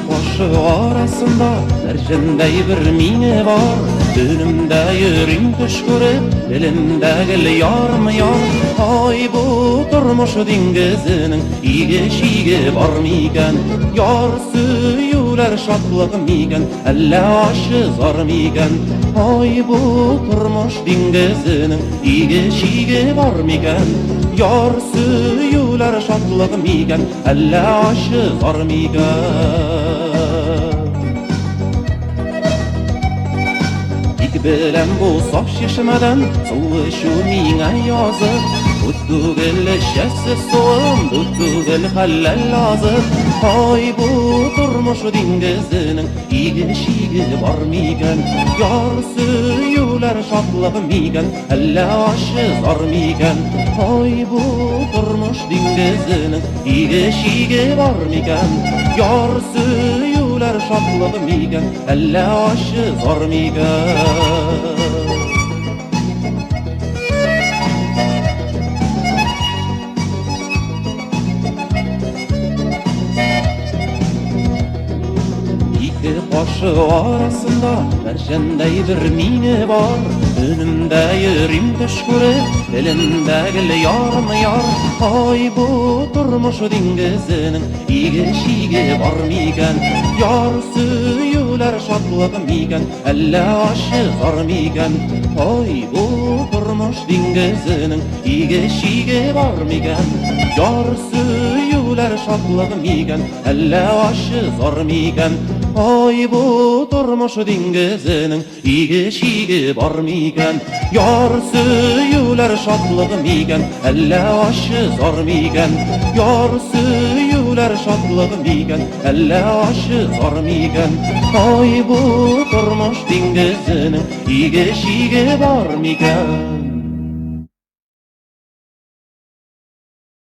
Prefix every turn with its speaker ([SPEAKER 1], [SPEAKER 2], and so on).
[SPEAKER 1] Qo'shiq orasında merjanday bir mine var. Önümde yürüyüm tuş görüp, elimde gel yarım yar. Ay bu turmuş dengizinin igişigi var miken? Yar suyular şatlık miken? Alla aşı zar miken? Ay bu turmuş dengizinin igişigi var miken? Yar suyular şatlık miken? Alla aşı zar miken? Bilen bu saf şişmeden soğuşu mine yazır. Tuttu gel şessiz soğum, tuttu gel halal lazır. Ay bu turmuş dengizinin igişigi var miken? Yar suyular şatlık miken? Alla aşı zar miken? Ay bu turmuş dengizinin igişigi var miken? Yar suyular şatlık miken? Alla aşı zar miken? Qo'shiq orasında merjanday bir mine var. Önümde yürüyüm tuş görüp, elimde gel yarım yar. Ay bu turmuş dengizinin igişigi var miken? Yar suyular şatlık miken? Alla aşı zar miken? Ay bu turmuş dengizinin igişigi var miken? Yar suyular şatlık miken? Alla aşı zar miken? Ay bu turmuş dengizinin igişigi var miken? Yar suyular şatlık miken? Alla aşı zar miken? Yar suyular şatlık miken? Alla aşı zar miken? Ay bu turmuş dengizinin igişigi var miken?